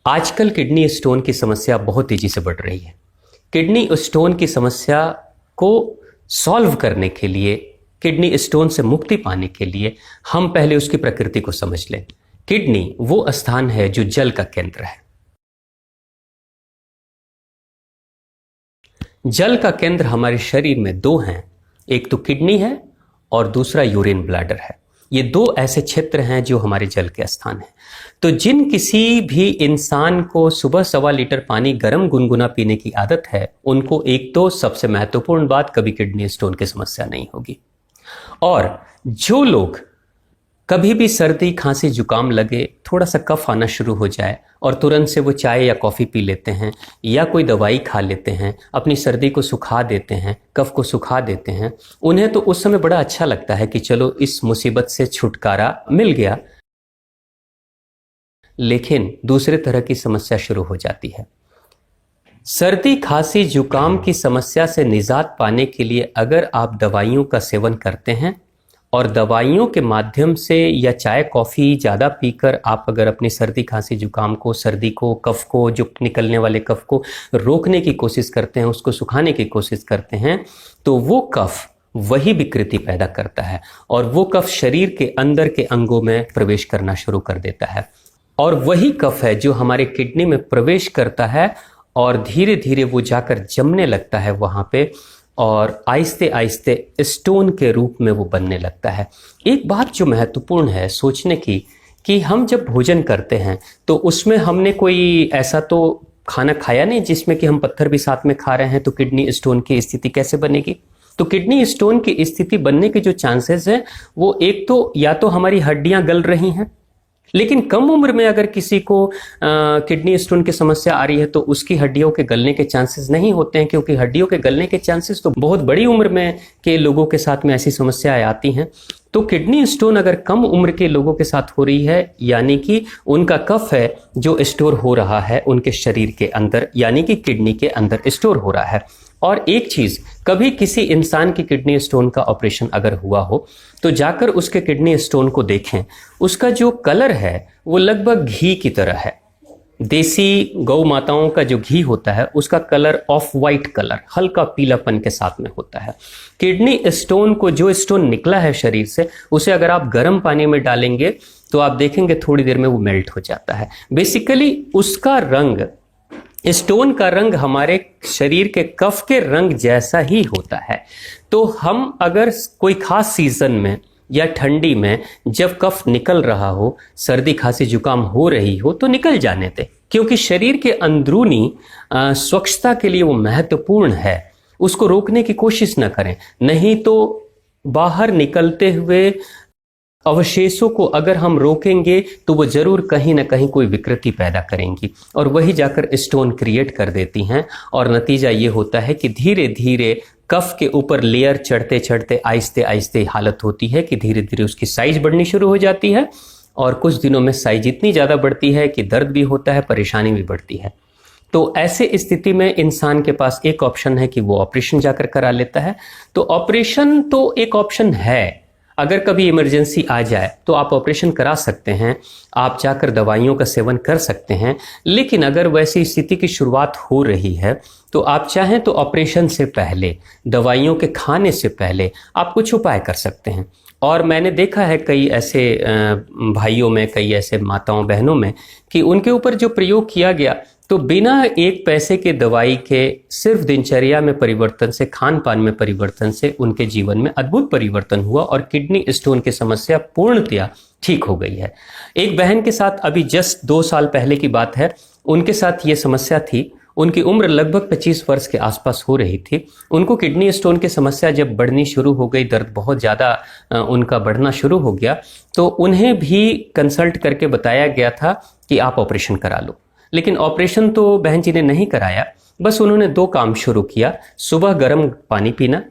आजकल kidney stone की समस्या बहुत तेजी से बढ़ रही है। किडनी स्टोन की समस्या को सॉल्व करने के लिए, किडनी स्टोन से मुक्ति पाने के लिए हम पहले उसकी प्रकृति को समझ लें। किडनी वो स्थान है जो जल का केंद्र है। जल का केंद्र हमारे शरीर में दो हैं, एक तो किडनी है और दूसरा यूरिन ब्लैडर है। ये दो ऐसे क्षेत्र हैं जो हमारे जल के स्थान हैं। तो जिन किसी भी इंसान को सुबह 1.25 लीटर पानी गर्म गुनगुना पीने की आदत है, उनको एक तो सबसे महत्वपूर्ण बात, कभी किडनी स्टोन की समस्या नहीं होगी। और जो लोग कभी भी सर्दी खांसी जुकाम लगे, थोड़ा सा कफ आना शुरू हो जाए और तुरंत से वो चाय या कॉफ़ी पी लेते हैं या कोई दवाई खा लेते हैं, अपनी सर्दी को सुखा देते हैं, कफ को सुखा देते हैं, उन्हें तो उस समय बड़ा अच्छा लगता है कि चलो इस मुसीबत से छुटकारा मिल गया। लेकिन दूसरे तरह की समस्या शुरू हो जाती है। सर्दी खांसी जुकाम की समस्या से निजात पाने के लिए अगर आप दवाइयों का सेवन करते हैं और दवाइयों के माध्यम से या चाय कॉफ़ी ज़्यादा पीकर आप अगर अपनी सर्दी खांसी जुकाम को, सर्दी को, कफ को, जो निकलने वाले कफ को रोकने की कोशिश करते हैं, उसको सुखाने की कोशिश करते हैं, तो वो कफ वही विकृति पैदा करता है और वो कफ शरीर के अंदर के अंगों में प्रवेश करना शुरू कर देता है। और वही कफ है जो हमारे किडनी में प्रवेश करता है और धीरे धीरे वो जाकर जमने लगता है वहाँ पे और आहिस्ते आहिस्ते स्टोन के रूप में वो बनने लगता है। एक बात जो महत्वपूर्ण है सोचने की, कि हम जब भोजन करते हैं तो उसमें हमने कोई ऐसा तो खाना खाया नहीं जिसमें कि हम पत्थर भी साथ में खा रहे हैं, तो किडनी स्टोन की स्थिति कैसे बनेगी? तो किडनी स्टोन की स्थिति बनने के जो चांसेस हैं वो एक तो या तो हमारी हड्डियां गल रही हैं, लेकिन कम उम्र में अगर किसी को किडनी स्टोन की समस्या आ रही है तो उसकी हड्डियों के गलने के चांसेस नहीं होते हैं, क्योंकि हड्डियों के गलने के चांसेस तो बहुत बड़ी उम्र में के लोगों के साथ में ऐसी समस्याएं आती हैं। तो किडनी स्टोन अगर कम उम्र के लोगों के साथ हो रही है, यानी कि उनका कफ है जो स्टोर हो रहा है उनके शरीर के अंदर, यानी कि किडनी के अंदर स्टोर हो रहा है। और एक चीज, कभी किसी इंसान की किडनी स्टोन का ऑपरेशन अगर हुआ हो तो जाकर उसके किडनी स्टोन को देखें, उसका जो कलर है वो लगभग घी की तरह है। देसी गौ माताओं का जो घी होता है उसका कलर ऑफ वाइट कलर, हल्का पीलापन के साथ में होता है। किडनी स्टोन को, जो स्टोन निकला है शरीर से, उसे अगर आप गर्म पानी में डालेंगे तो आप देखेंगे थोड़ी देर में वो मेल्ट हो जाता है। बेसिकली उसका रंग, स्टोन का रंग हमारे शरीर के कफ के रंग जैसा ही होता है। तो हम अगर कोई खास सीजन में या ठंडी में जब कफ निकल रहा हो, सर्दी खांसी जुकाम हो रही हो, तो निकल जाने दें, क्योंकि शरीर के अंदरूनी स्वच्छता के लिए वो महत्वपूर्ण है। उसको रोकने की कोशिश न करें, नहीं तो बाहर निकलते हुए अवशेषों को अगर हम रोकेंगे तो वो जरूर कहीं ना कहीं कोई विकृति पैदा करेंगी और वही जाकर स्टोन क्रिएट कर देती हैं। और नतीजा ये होता है कि धीरे धीरे कफ के ऊपर लेयर चढ़ते चढ़ते आहिस्ते आहिस्ते हालत होती है कि धीरे धीरे उसकी साइज बढ़नी शुरू हो जाती है और कुछ दिनों में साइज इतनी ज़्यादा बढ़ती है कि दर्द भी होता है, परेशानी भी बढ़ती है। तो ऐसे स्थिति में इंसान के पास एक ऑप्शन है कि वो ऑपरेशन जाकर करा लेता है। तो ऑपरेशन तो एक ऑप्शन है, अगर कभी इमरजेंसी आ जाए तो आप ऑपरेशन करा सकते हैं, आप जाकर दवाइयों का सेवन कर सकते हैं। लेकिन अगर वैसी स्थिति की शुरुआत हो रही है तो आप चाहें तो ऑपरेशन से पहले, दवाइयों के खाने से पहले आप कुछ उपाय कर सकते हैं। और मैंने देखा है कई ऐसे भाइयों में, कई ऐसे माताओं बहनों में कि उनके ऊपर जो प्रयोग किया गया तो बिना 1 पैसे के दवाई के, सिर्फ दिनचर्या में परिवर्तन से, खान पान में परिवर्तन से उनके जीवन में अद्भुत परिवर्तन हुआ और किडनी स्टोन की समस्या पूर्णतया ठीक हो गई है। एक बहन के साथ अभी जस्ट 2 साल पहले की बात है, उनके साथ ये समस्या थी। उनकी उम्र लगभग 25 वर्ष के आसपास हो रही थी। उनको किडनी स्टोन की समस्या जब बढ़नी शुरू हो गई, दर्द बहुत ज़्यादा उनका बढ़ना शुरू हो गया, तो उन्हें भी कंसल्ट करके बताया गया था कि आप ऑपरेशन करा लो। लेकिन ऑपरेशन तो बहन जी ने नहीं कराया, बस उन्होंने 2 काम शुरू किया। सुबह गर्म पानी पीना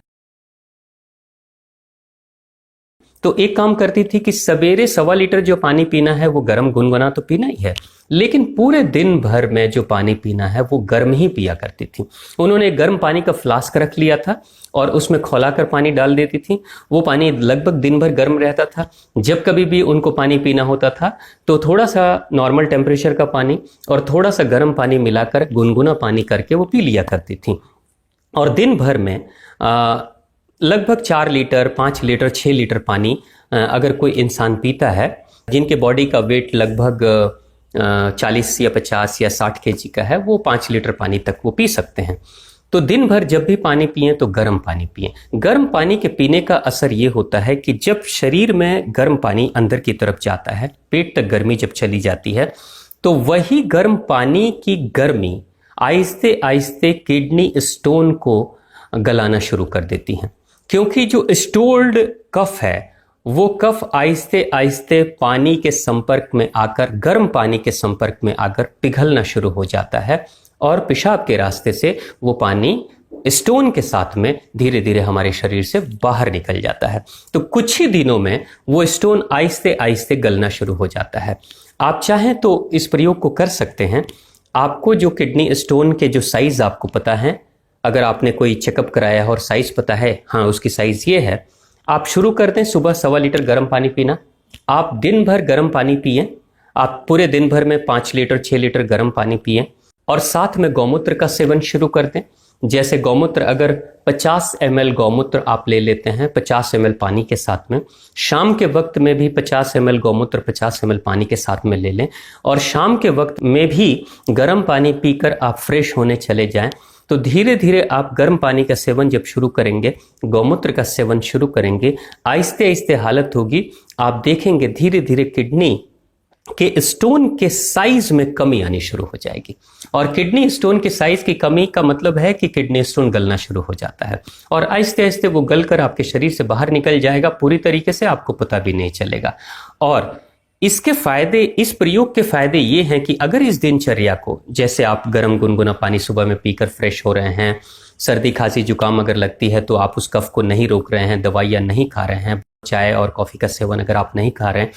तो एक काम करती थी कि सवेरे 1.25 लीटर जो पानी पीना है वो गर्म गुनगुना तो पीना ही है, लेकिन पूरे दिन भर में जो पानी पीना है वो गर्म ही पिया करती थी। उन्होंने गर्म पानी का फ्लास्क रख लिया था और उसमें खौलाकर पानी डाल देती थी। वो पानी लगभग दिन भर गर्म रहता था। जब कभी भी उनको पानी पीना होता था तो थोड़ा सा नॉर्मल टेम्परेचर का पानी और थोड़ा सा गर्म पानी मिलाकर गुनगुना पानी करके वो पी लिया करती थी। और दिन भर में लगभग 4 लीटर, 5 लीटर, 6 लीटर पानी अगर कोई इंसान पीता है जिनके बॉडी का वेट लगभग 40 या 50 या 60 केजी का है, वो 5 लीटर पानी तक वो पी सकते हैं। तो दिन भर जब भी पानी पिएं तो गर्म पानी पिएं। गर्म पानी के पीने का असर ये होता है कि जब शरीर में गर्म पानी अंदर की तरफ जाता है, पेट तक गर्मी जब चली जाती है, तो वही गर्म पानी की गर्मी आहिस्ते आहिस्ते किडनी स्टोन को गलाना शुरू कर देती है, क्योंकि जो स्टोर्ड कफ है वो कफ आहिस्ते आहिस्ते पानी के संपर्क में आकर, गर्म पानी के संपर्क में आकर पिघलना शुरू हो जाता है और पेशाब के रास्ते से वो पानी स्टोन के साथ में धीरे धीरे हमारे शरीर से बाहर निकल जाता है। तो कुछ ही दिनों में वो स्टोन आहिस्ते आहिस्ते गलना शुरू हो जाता है। आप चाहें तो इस प्रयोग को कर सकते हैं। आपको जो किडनी स्टोन के जो साइज आपको पता है, अगर आपने कोई चेकअप कराया है और साइज पता है, हाँ उसकी साइज ये है, आप शुरू कर दें सुबह 1.25 लीटर गर्म पानी पीना। आप दिन भर गर्म पानी पिएं। आप पूरे दिन भर में 5 लीटर 6 लीटर गर्म पानी पिएं और साथ में गौमूत्र का सेवन शुरू कर दें। जैसे गौमूत्र, अगर 50 ml गौमूत्र आप ले लेते हैं 50 ml पानी के साथ में, शाम के वक्त में भी 50 ml गौमूत्र 50 ml पानी के साथ में ले लें और शाम के वक्त में भी गर्म पानी पीकर आप फ्रेश होने चले जाएं। तो धीरे धीरे आप गर्म पानी का सेवन जब शुरू करेंगे, गौमूत्र का सेवन शुरू करेंगे, आहिस्ते आहिस्ते हालत होगी, आप देखेंगे धीरे धीरे किडनी के स्टोन के साइज में कमी आनी शुरू हो जाएगी। और किडनी स्टोन के साइज की कमी का मतलब है कि किडनी स्टोन गलना शुरू हो जाता है और आहिस्ते आहिस्ते वो गलकर आपके शरीर से बाहर निकल जाएगा, पूरी तरीके से आपको पता भी नहीं चलेगा। और इसके फायदे, इस प्रयोग के फायदे ये हैं कि अगर इस दिनचर्या को, जैसे आप गर्म गुनगुना पानी सुबह में पीकर फ्रेश हो रहे हैं, सर्दी खांसी जुकाम अगर लगती है तो आप उस कफ को नहीं रोक रहे हैं, दवाइयाँ नहीं खा रहे हैं, चाय और कॉफ़ी का सेवन अगर आप नहीं खा रहे हैं,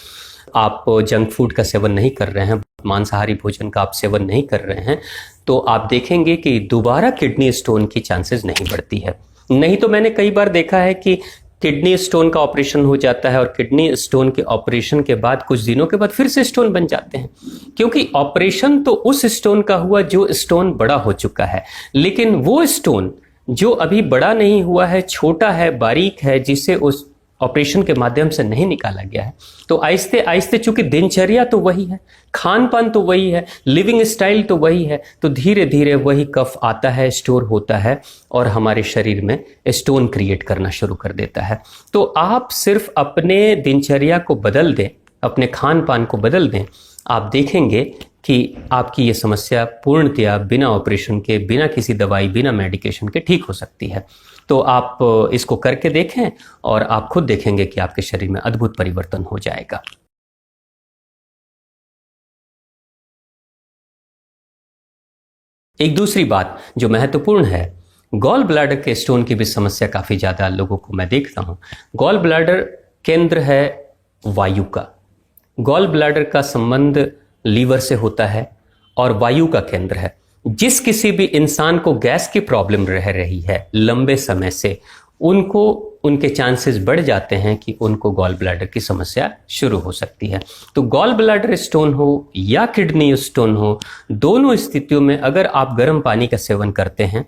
आप जंक फूड का सेवन नहीं कर रहे हैं, मांसाहारी भोजन का आप सेवन नहीं कर रहे हैं, तो आप देखेंगे कि दोबारा किडनी स्टोन की चांसेस नहीं बढ़ती है। नहीं तो मैंने कई बार देखा है कि किडनी स्टोन का ऑपरेशन हो जाता है और किडनी स्टोन के ऑपरेशन के बाद कुछ दिनों के बाद फिर से स्टोन बन जाते हैं, क्योंकि ऑपरेशन तो उस स्टोन का हुआ जो स्टोन बड़ा हो चुका है, लेकिन वो स्टोन जो अभी बड़ा नहीं हुआ है, छोटा है, बारीक है, जिसे उस ऑपरेशन के माध्यम से नहीं निकाला गया है, तो आहिस्ते आहिस्ते, चूंकि दिनचर्या तो वही है, खान पान तो वही है, लिविंग स्टाइल तो वही है, तो धीरे धीरे वही कफ आता है, स्टोर होता है और हमारे शरीर में स्टोन क्रिएट करना शुरू कर देता है। तो आप सिर्फ अपने दिनचर्या को बदल दें, अपने खान पान को बदल दें, आप देखेंगे कि आपकी ये समस्या पूर्णतया बिना ऑपरेशन के, बिना किसी दवाई, बिना मेडिकेशन के ठीक हो सकती है। तो आप इसको करके देखें और आप खुद देखेंगे कि आपके शरीर में अद्भुत परिवर्तन हो जाएगा। एक दूसरी बात जो महत्वपूर्ण है, गॉल ब्लैडर के स्टोन की भी समस्या काफ़ी ज़्यादा लोगों को मैं देखता हूँ। गॉल ब्लैडर केंद्र है वायु का। गॉल ब्लैडर का संबंध लीवर से होता है और वायु का केंद्र है। जिस किसी भी इंसान को गैस की प्रॉब्लम रह रही है लंबे समय से, उनको, उनके चांसेस बढ़ जाते हैं कि उनको गॉल ब्लैडर की समस्या शुरू हो सकती है। तो गॉल ब्लैडर स्टोन हो या किडनी स्टोन हो, दोनों स्थितियों में अगर आप गर्म पानी का सेवन करते हैं,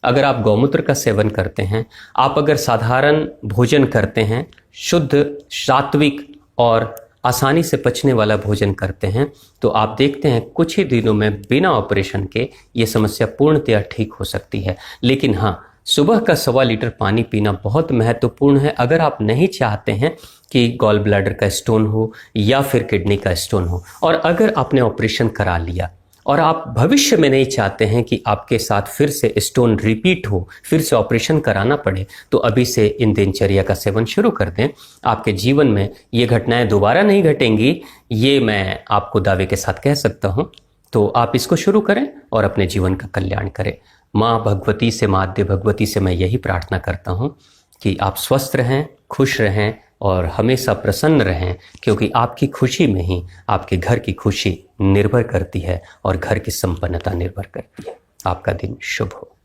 अगर आप गौमूत्र का सेवन करते हैं, आप अगर साधारण भोजन करते हैं, शुद्ध, सात्विक और आसानी से पचने वाला भोजन करते हैं, तो आप देखते हैं कुछ ही दिनों में बिना ऑपरेशन के ये समस्या पूर्णतया ठीक हो सकती है। लेकिन हाँ, सुबह का 1.25 लीटर पानी पीना बहुत महत्वपूर्ण है अगर आप नहीं चाहते हैं कि गॉल ब्लैडर का स्टोन हो या फिर किडनी का स्टोन हो। और अगर आपने ऑपरेशन करा लिया और आप भविष्य में नहीं चाहते हैं कि आपके साथ फिर से स्टोन रिपीट हो, फिर से ऑपरेशन कराना पड़े, तो अभी से इन दिनचर्या का सेवन शुरू कर दें। आपके जीवन में ये घटनाएं दोबारा नहीं घटेंगी, ये मैं आपको दावे के साथ कह सकता हूँ। तो आप इसको शुरू करें और अपने जीवन का कल्याण करें। माँ भगवती से, माँ आद्य भगवती से मैं यही प्रार्थना करता हूँ कि आप स्वस्थ रहें, खुश रहें, और हमेशा प्रसन्न रहें, क्योंकि आपकी खुशी में ही आपके घर की खुशी निर्भर करती है और घर की संपन्नता निर्भर करती है। आपका दिन शुभ हो।